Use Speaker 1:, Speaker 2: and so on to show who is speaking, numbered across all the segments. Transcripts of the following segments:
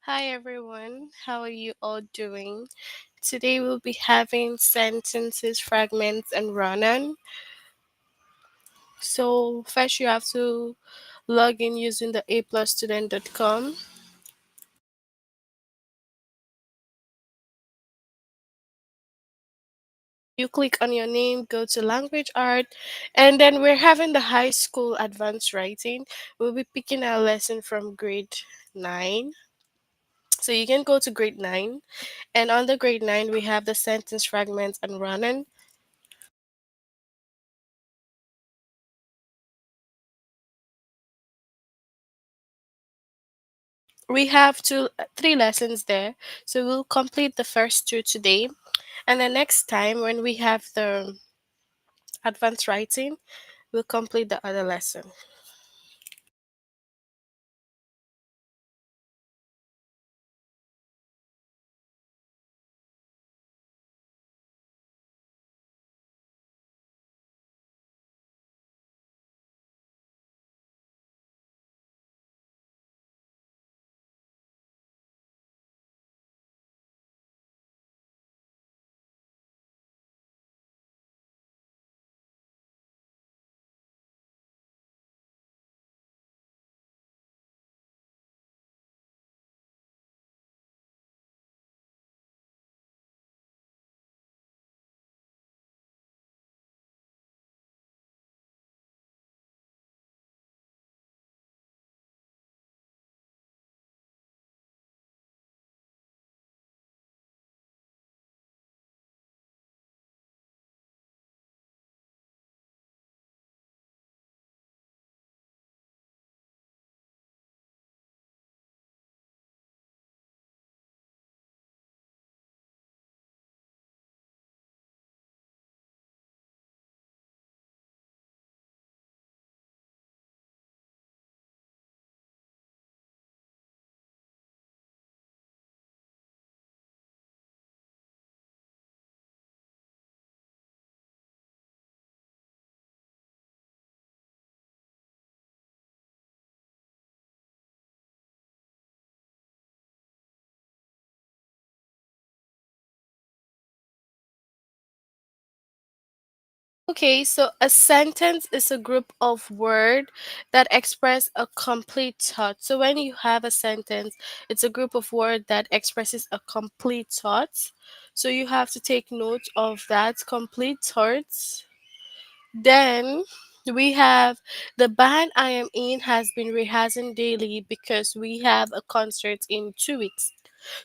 Speaker 1: Hi everyone, how are you all doing? Today we'll be having sentences, fragments, and run-on. So first you have to log in using the aplusstudent.com. You click on your name, go to language art, and then we're having the high school advanced writing. We'll be picking our lesson from grade 9. So you can go to grade 9, and on the grade 9 we have the sentence fragments and run-on. We have three lessons there, so we'll complete the first two today, and the next time when we have the advanced writing, we'll complete the other lesson. Okay, so a sentence is a group of words that express a complete thought. So when you have a sentence, it's a group of words that expresses a complete thought. So you have to take note of that complete thoughts. Then we have the band I am in has been rehearsing daily because we have a concert in 2 weeks.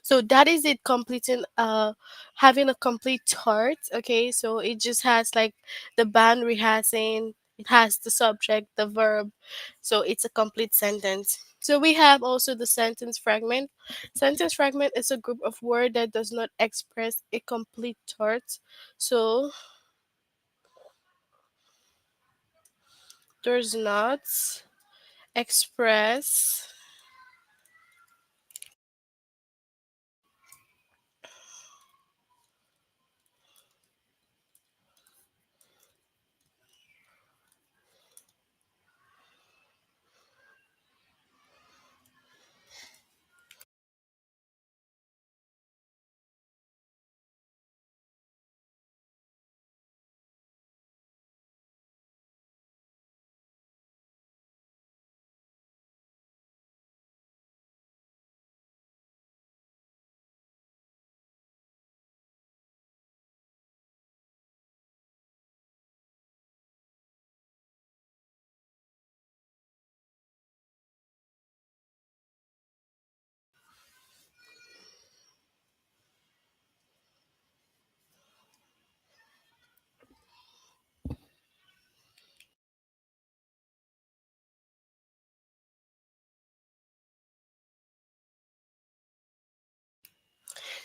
Speaker 1: So that is it completing having a complete chart. Okay, so it just has like the band rehearsing, it has the subject, the verb, so it's a complete sentence. So we have also the sentence fragment. Sentence fragment is a group of word that does not express a complete thought. So does not express.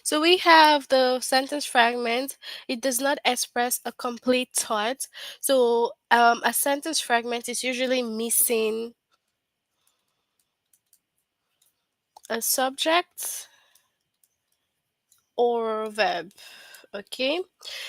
Speaker 1: So we have the sentence fragment. It does not express a complete thought. So a sentence fragment is usually missing a subject or verb. Okay.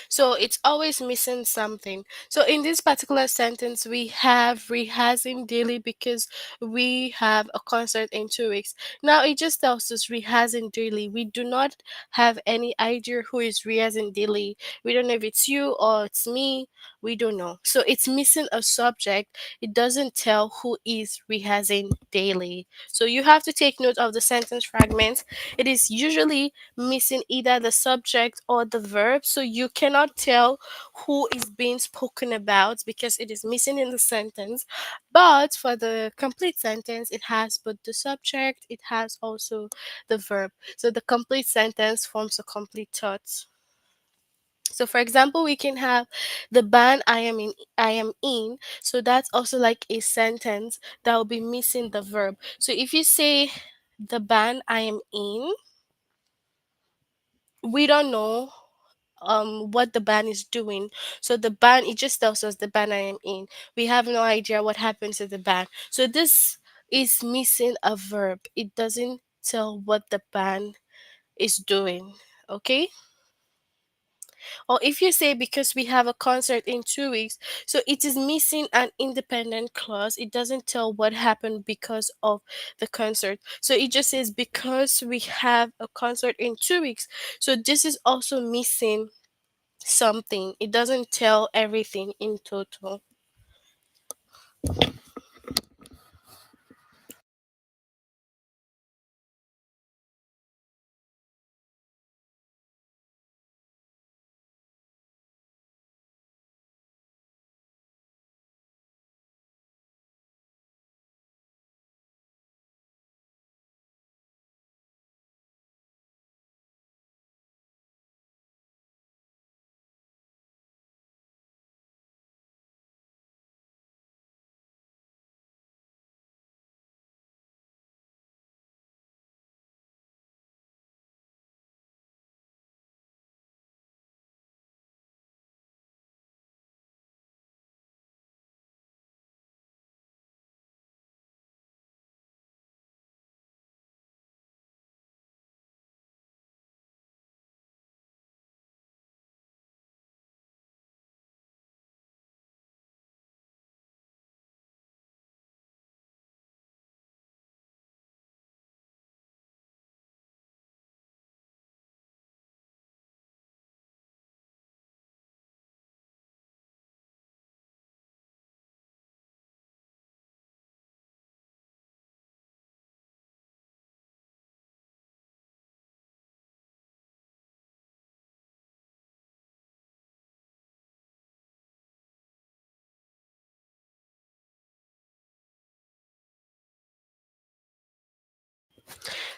Speaker 1: So it's always missing something. So in this particular sentence, we have rehearsing daily because we have a concert in 2 weeks. Now it just tells us rehearsing daily. We do not have any idea who is rehearsing daily. We don't know if it's you or it's me. We don't know. So it's missing a subject. It doesn't tell who is rehearsing daily. So you have to take note of the sentence fragments. It is usually missing either the subject or the verb, so you cannot tell who is being spoken about because it is missing in the sentence. But for the complete sentence, it has both the subject, it has also the verb. So the complete sentence forms a complete thought. So for example, we can have the band I am in. So that's also like a sentence that will be missing the verb. So if you say the band I am in, we don't know what the band is doing. So the band, it just tells us the band I am in. We have no idea what happened to the band. So this is missing a verb. It doesn't tell what the band is doing. Okay? Or if you say because we have a concert in 2 weeks, so it is missing an independent clause. It doesn't tell what happened because of the concert. So it just says because we have a concert in 2 weeks. So this is also missing something. It doesn't tell everything in total.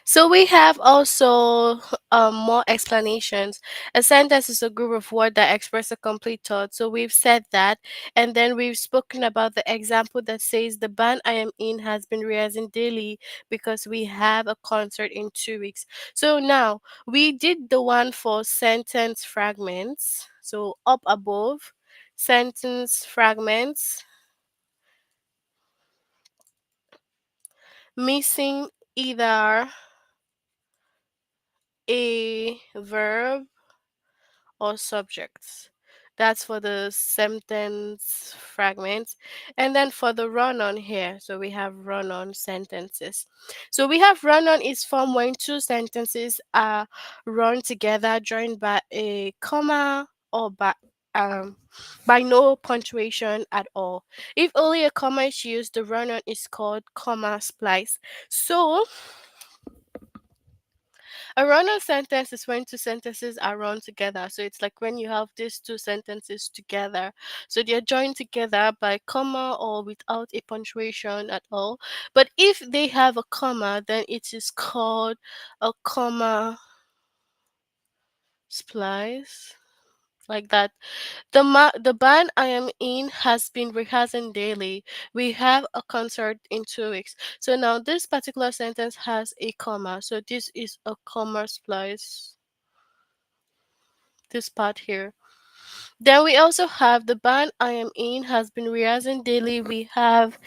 Speaker 1: So we have also more explanations. A sentence is a group of words that express a complete thought. So we've said that, and then we've spoken about the example that says the band I am in has been rehearsing daily because we have a concert in 2 weeks. So now we did the one for sentence fragments. So up above, sentence fragments, missing either a verb or subjects. That's for the sentence fragments. And then for the run on here, so we have run on sentences. So we have run on is formed when two sentences are run together, joined by a comma or um, by no punctuation at all. If only a comma is used, the run on is called comma splice. So a run-on sentence is when two sentences are run together. So it's like when you have these two sentences together. So they're joined together by comma or without a punctuation at all. But if they have a comma, then it is called a comma splice. Like that. The band I am in has been rehearsing daily. We have a concert in 2 weeks. So now this particular sentence has a comma. So this is a comma splice. This part here. Then we also have the band I am in has been rehearsing daily. We have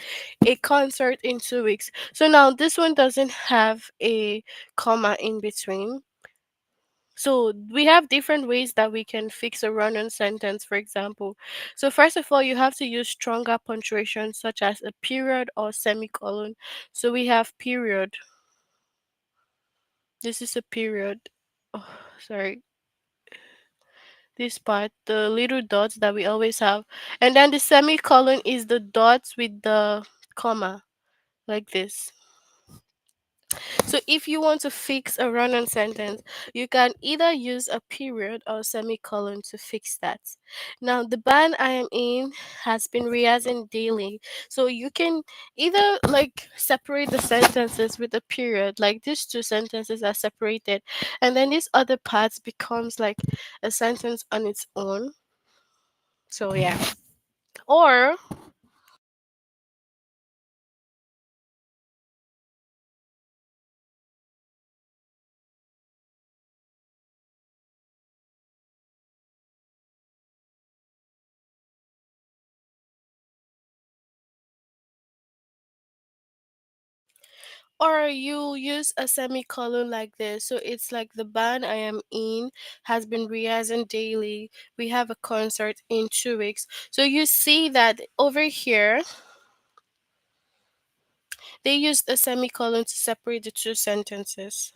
Speaker 1: a concert in 2 weeks. So now this one doesn't have a comma in between. So we have different ways that we can fix a run-on sentence, for example. So first of all, you have to use stronger punctuation such as a period or semicolon. So we have period. This is a period. Oh, sorry. This part, the little dots that we always have. And then the semicolon is the dots with the comma, like this. So if you want to fix a run-on sentence, you can either use a period or semicolon to fix that. Now, the band I am in has been rehearsing daily. So you can either like separate the sentences with a period, like these two sentences are separated, and then this other part becomes like a sentence on its own. So yeah. Or Or you use a semicolon like this. So it's like the band I am in has been rehearsing daily. We have a concert in 2 weeks. So you see that over here, they used a semicolon to separate the two sentences.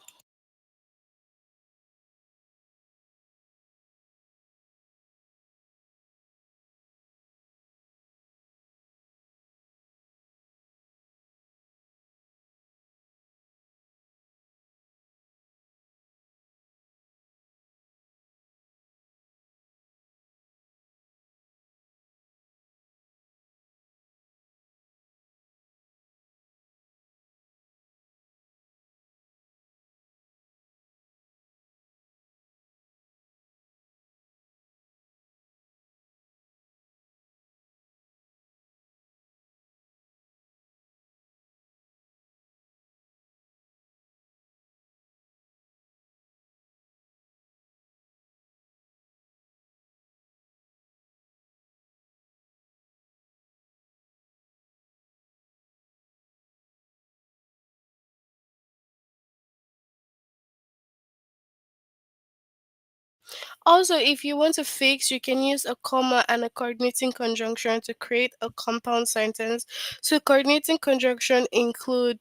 Speaker 1: Also, if you want to fix, you can use a comma and a coordinating conjunction to create a compound sentence. So coordinating conjunction include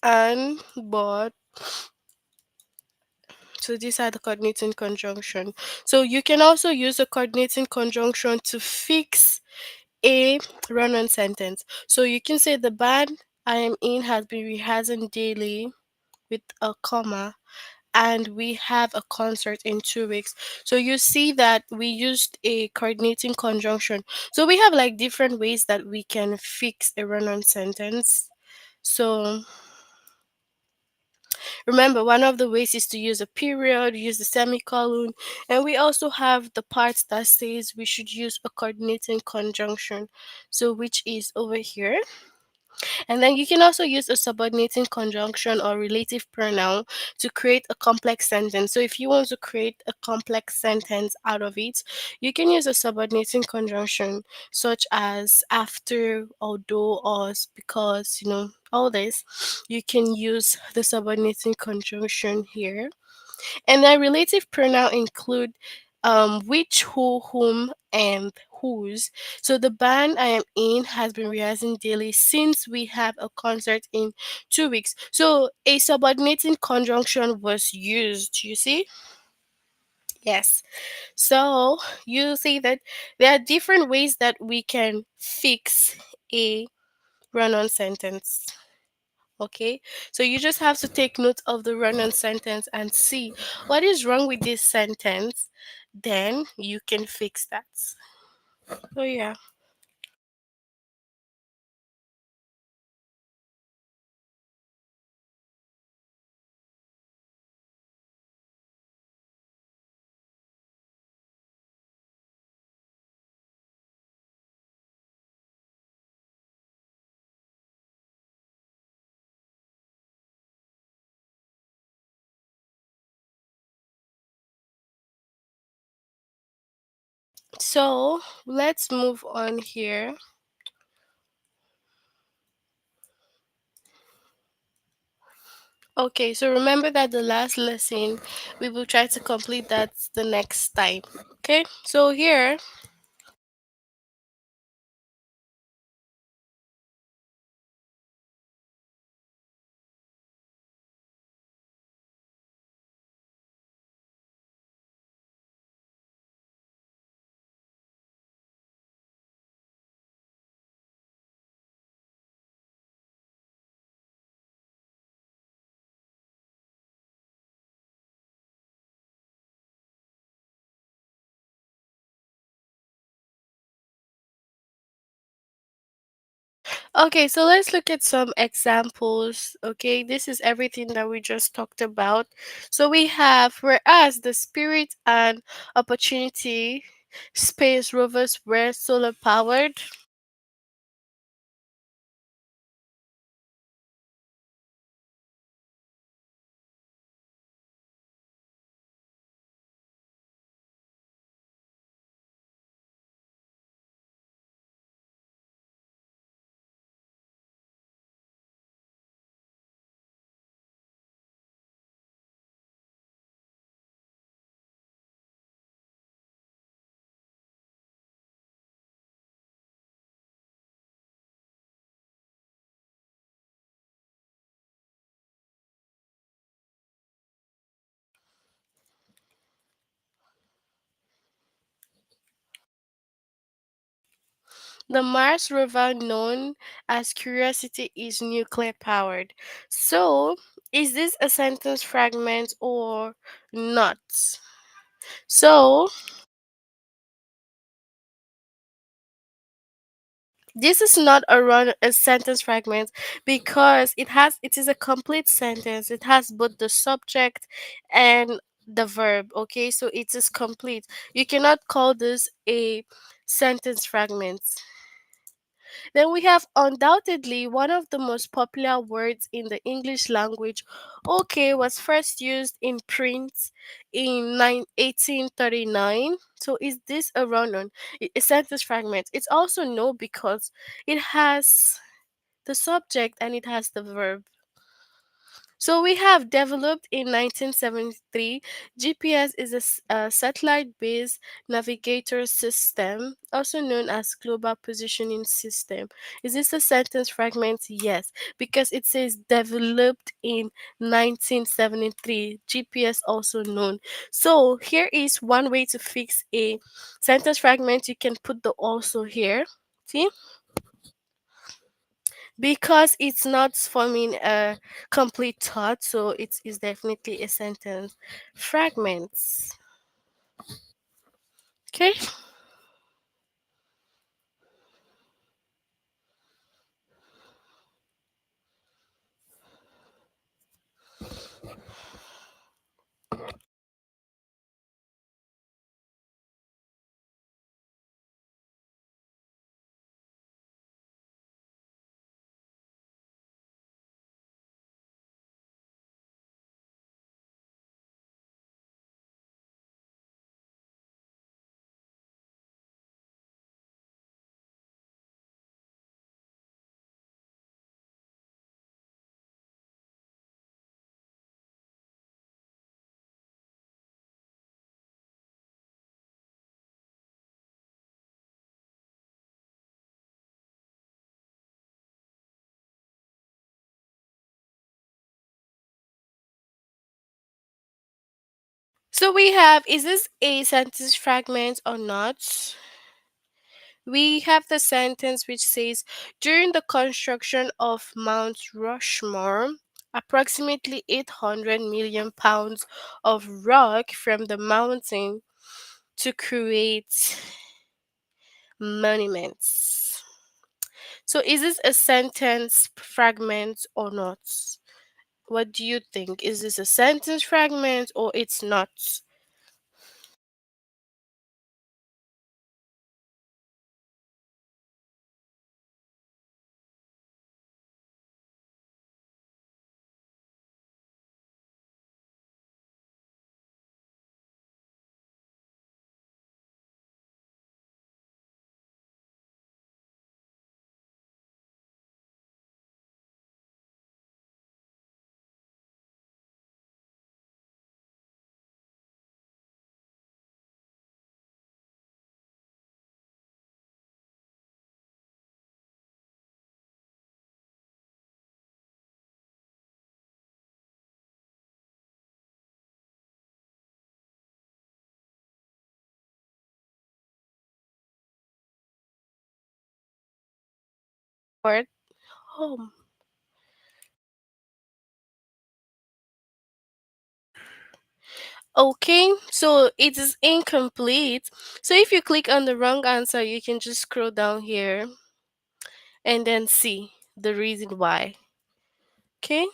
Speaker 1: and, but. So these are the coordinating conjunction. So you can also use a coordinating conjunction to fix a run-on sentence. So you can say the band I am in has been rehearsing daily with a comma, and we have a concert in 2 weeks. So you see that we used a coordinating conjunction. So we have like different ways that we can fix a run-on sentence. So remember, one of the ways is to use a period, use the semicolon, and we also have the part that says we should use a coordinating conjunction, so which is over here. And then you can also use a subordinating conjunction or relative pronoun to create a complex sentence. So if you want to create a complex sentence out of it, you can use a subordinating conjunction such as after, although, or because, all this. You can use the subordinating conjunction here. And then relative pronoun include which, who, whom, and whose. So the band I am in has been rehearsing daily since we have a concert in 2 weeks. So a subordinating conjunction was used, you see? Yes. So you see that there are different ways that we can fix a run on sentence. Okay, so you just have to take note of the run on sentence and see what is wrong with this sentence. Then you can fix that. So, yeah. So, let's move on here. Okay, so remember that the last lesson we will try to complete that the next time. Okay, so here. Okay, so let's look at some examples. Okay, this is everything that we just talked about. So we have whereas the Spirit and Opportunity space rovers were solar powered. The Mars rover, known as Curiosity, is nuclear powered. So, is this a sentence fragment or not? So, this is not a sentence fragment because it is a complete sentence. It has both the subject and the verb. Okay, so it is complete. You cannot call this a sentence fragment. Then we have undoubtedly one of the most popular words in the English language. Okay, was first used in print in 1839. So is this a run-on? A sentence fragment? It's also no because it has the subject and it has the verb. So we have developed in 1973. GPS is a satellite-based navigator system, also known as global positioning system. Is this a sentence fragment? Yes, because it says developed in 1973. GPS also known. So here is one way to fix a sentence fragment. You can put the also here. See? Because it's not forming a complete thought, so it is definitely a sentence fragments. Okay, so we have, is this a sentence fragment or not? We have the sentence which says during the construction of Mount Rushmore, approximately 800 million pounds of rock from the mountain to create monuments. So is this a sentence fragment or not? What do you think? Is this a sentence fragment or it's not? Word. Oh, okay, so it is incomplete. So if you click on the wrong answer, you can just scroll down here and then see the reason why. Okay.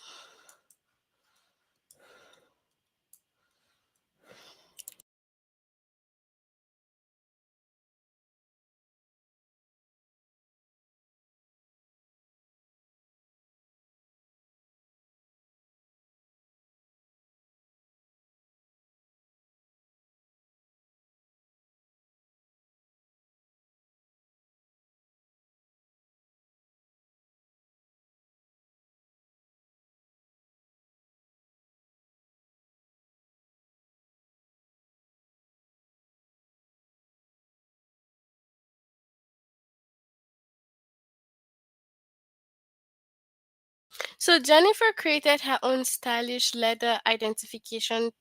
Speaker 1: So Jennifer created her own stylish leather identification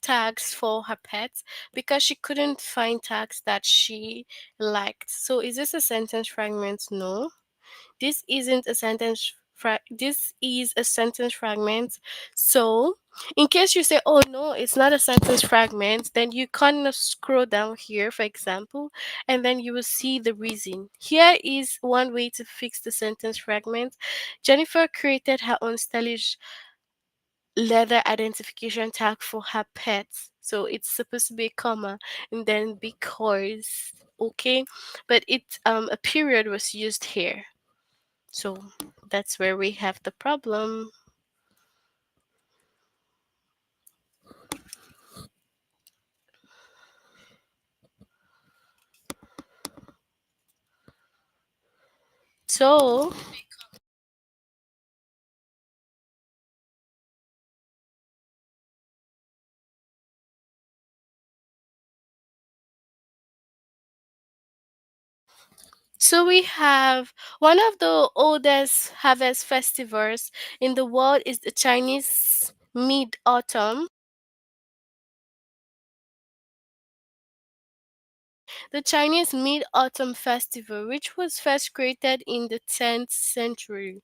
Speaker 1: tags for her pets because she couldn't find tags that she liked. So is this a sentence fragment? No. This is a sentence fragment. So in case you say, oh no, it's not a sentence fragment, then you kind of scroll down here, for example, and then you will see the reason. Here is one way to fix the sentence fragment. Jennifer created her own stylish leather identification tag for her pets. So it's supposed to be a comma and then because, okay, but it a period was used here. So that's where we have the problem. So we have one of the oldest harvest festivals in the world is the Chinese Mid Autumn. The Chinese Mid Autumn Festival, which was first created in the 10th century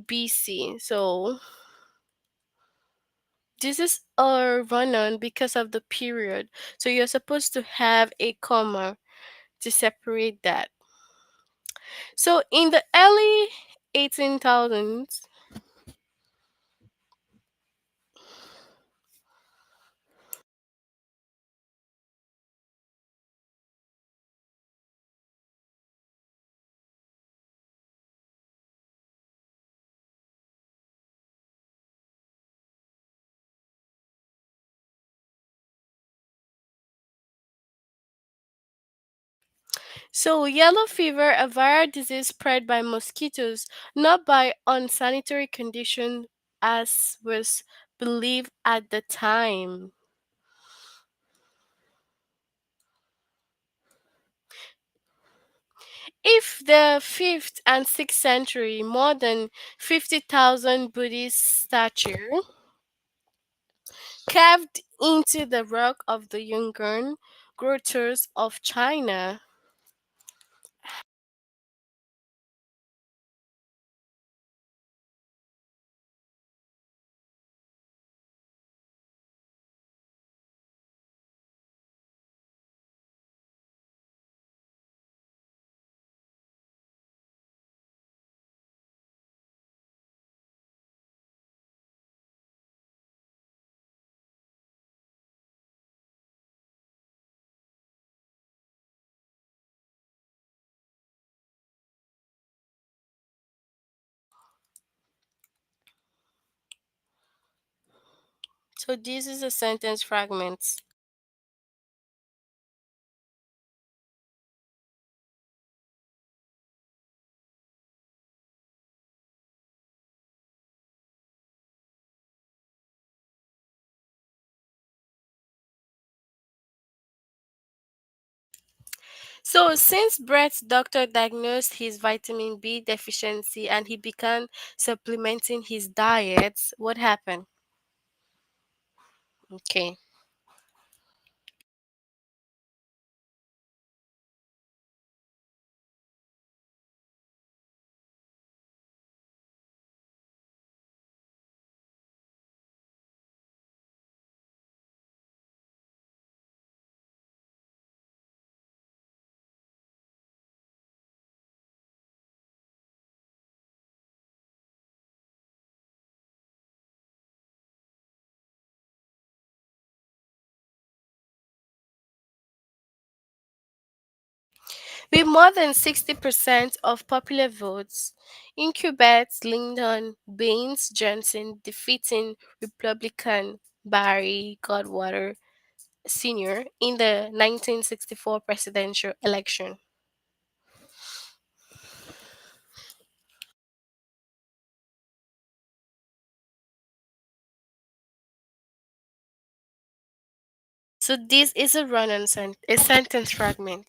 Speaker 1: BC. So this is a run-on because of the period. So you're supposed to have a comma to separate that. So in the early 18,000s, so yellow fever, a viral disease spread by mosquitoes, not by unsanitary conditions as was believed at the time. If the 5th and 6th century, more than 50,000 Buddhist statues carved into the rock of the Yungan grottos of China. So this is a sentence fragment. So, since Brett's doctor diagnosed his vitamin B deficiency and he began supplementing his diet, what happened? Okay. With more than 60% of popular votes, incumbent Lyndon Baines Johnson defeating Republican Barry Goldwater Sr. in the 1964 presidential election. So this is a a sentence fragment.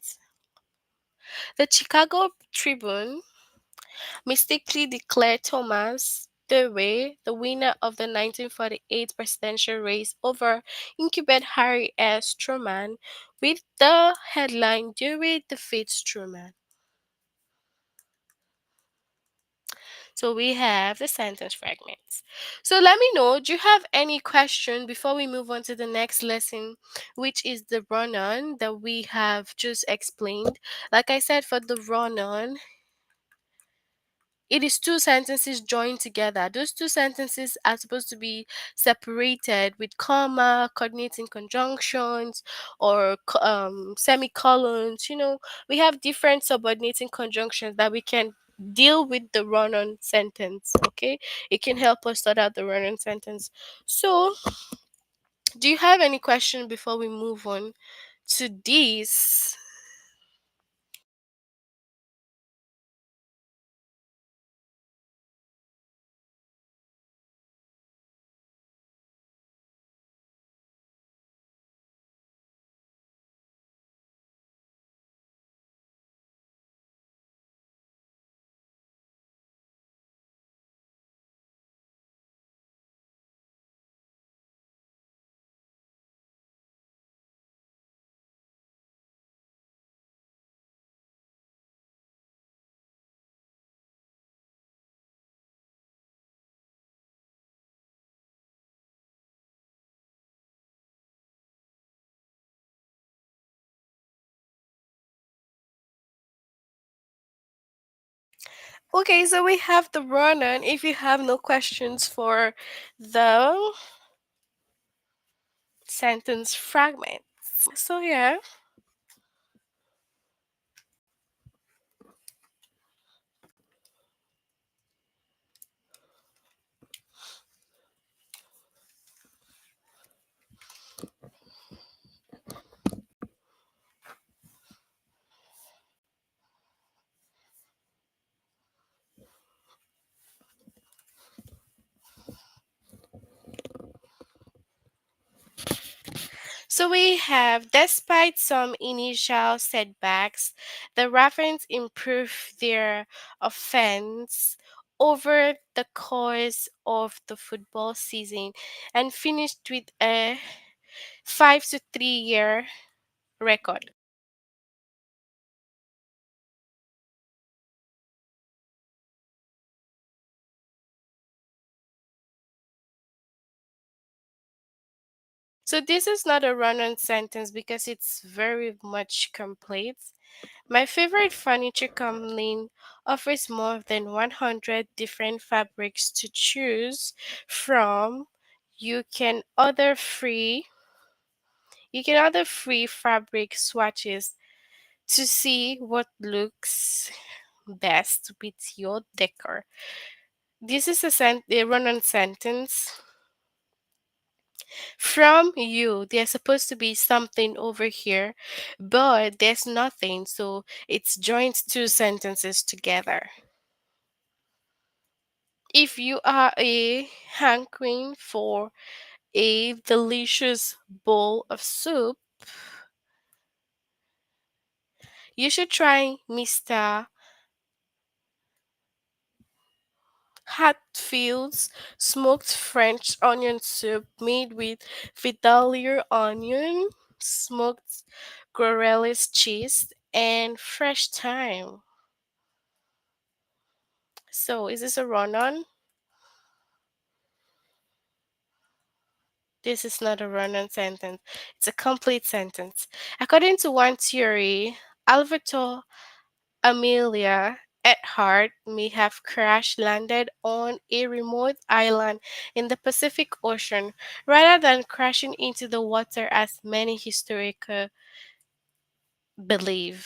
Speaker 1: The Chicago Tribune mistakenly declared Thomas Dewey the winner of the 1948 presidential race over incumbent Harry S. Truman with the headline Dewey defeats Truman. So we have the sentence fragments. So let me know, do you have any question before we move on to the next lesson, which is the run-on that we have just explained? Like I said, for the run-on, it is two sentences joined together. Those two sentences are supposed to be separated with comma, coordinating conjunctions, or semicolons. We have different subordinating conjunctions that we can deal with the run on sentence. Okay, it can help us sort out the run on sentence. So, do you have any question before we move on to this? Okay, so we have the run on. If you have no questions for the sentence fragments. So yeah. So we have, despite some initial setbacks, the Ravens improved their offense over the course of the football season and finished with a 5-3 year record. So this is not a run-on sentence because it's very much complete. My favorite furniture company offers more than 100 different fabrics to choose from. You can order free you can order free fabric swatches to see what looks best with your decor. This is a run-on sentence. From you, there's supposed to be something over here, but there's nothing, so it's joined two sentences together. If you are a hankering for a delicious bowl of soup, you should try Mr. Hatfield's smoked French onion soup made with Vidalia onion, smoked Gruyere cheese, and fresh thyme. So, is this a run on? This is not a run on sentence, it's a complete sentence. According to one theory, Alberto Amelia Earhart may have crash landed on a remote island in the Pacific Ocean rather than crashing into the water as many historians believe.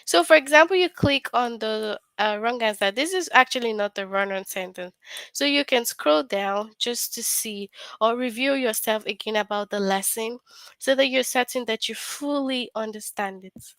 Speaker 1: So, for example, you click on the wrong answer. This is actually not the run on sentence. So, you can scroll down just to see or review yourself again about the lesson so that you're certain that you fully understand it.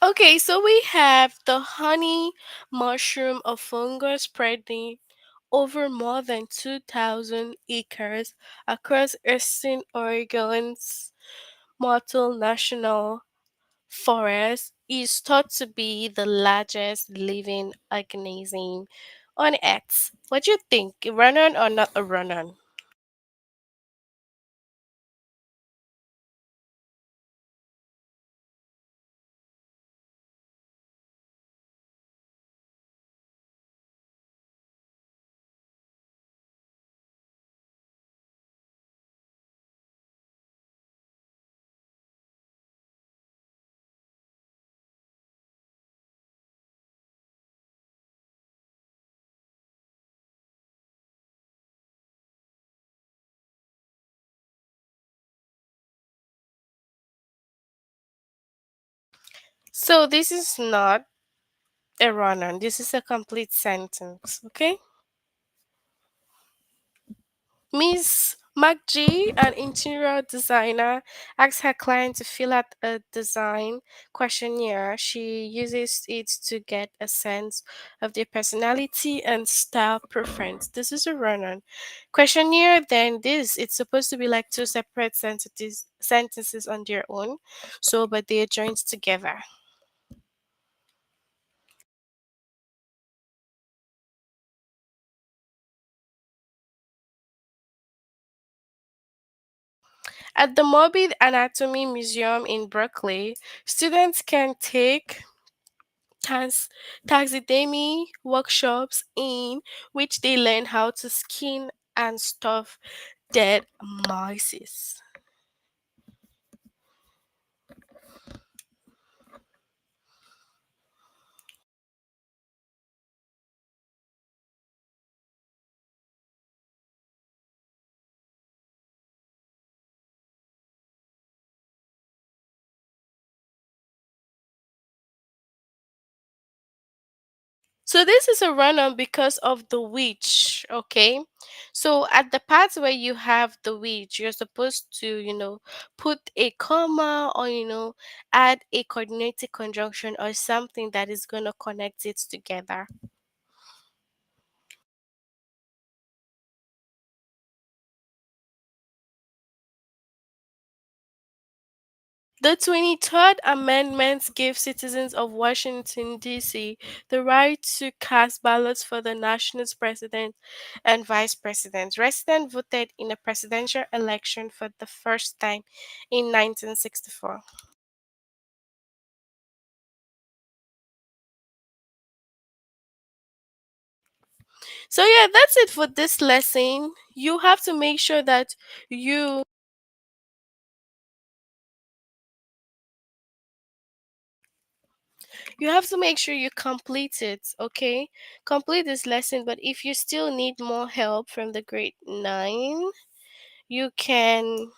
Speaker 1: Okay, so we have the honey mushroom, a fungus spreading over more than 2,000 acres across eastern Oregon's Myrtle National Forest, is thought to be the largest living organism on Earth. What do you think? A run-on or not a run-on? So this is not a run-on. This is a complete sentence. Okay. Miss McGee, an interior designer, asks her client to fill out a design questionnaire. She uses it to get a sense of their personality and style preference. This is a run-on questionnaire. Then this it's supposed to be like two separate sentences on their own, so but they are joined together. At the Morbid Anatomy Museum in Berkeley, students can take tas- taxidermy workshops in which they learn how to skin and stuff dead mice. So this is a run-on because of the witch, okay? So at the part where you have the witch, you're supposed to, put a comma or add a coordinated conjunction or something that is going to connect it together. The 23rd Amendment gave citizens of Washington, D.C. the right to cast ballots for the nation's president and vice president. Residents voted in a presidential election for the first time in 1964. So, yeah, that's it for this lesson. You have to make sure that you You have to make sure you complete it, okay? Complete this lesson, but if you still need more help from the grade 9, you can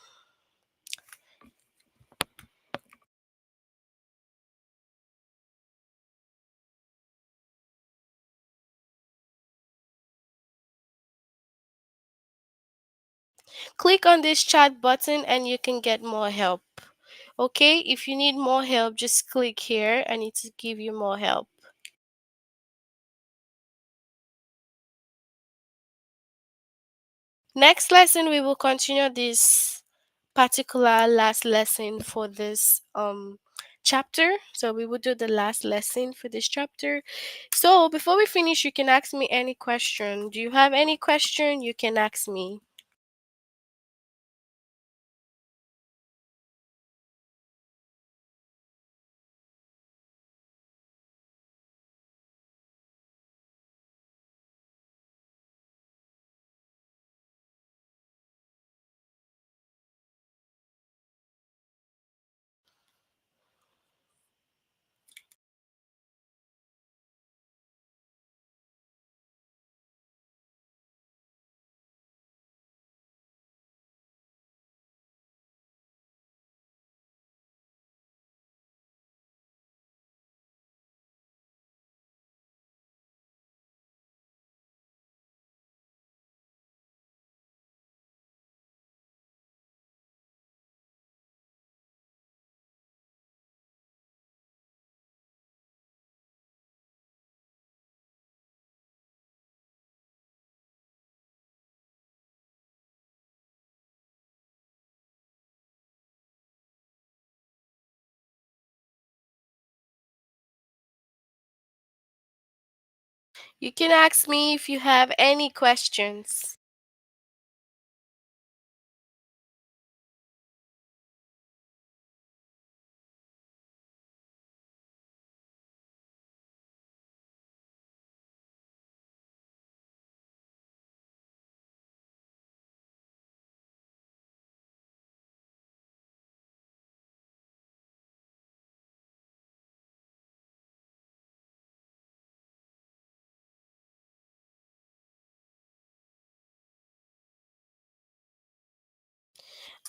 Speaker 1: click on this chat button and you can get more help. Okay? If you need more help, just click here and it will give you more help. Next lesson, we will continue this particular last lesson for this chapter. So we will do the last lesson for this chapter. So before we finish, you can ask me any question. Do you have any question? You can ask me. You can ask me if you have any questions.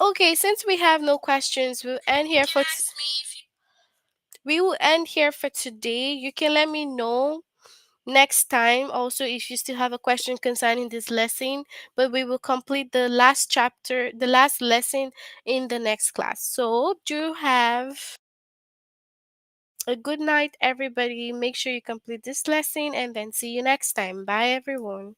Speaker 1: Okay, since we have no questions, we will end here for today. You can let me know next time also if you still have a question concerning this lesson, but we will complete the last chapter, the last lesson in the next class. So do have a good night, everybody. Make sure you complete this lesson and then see you next time. Bye, everyone.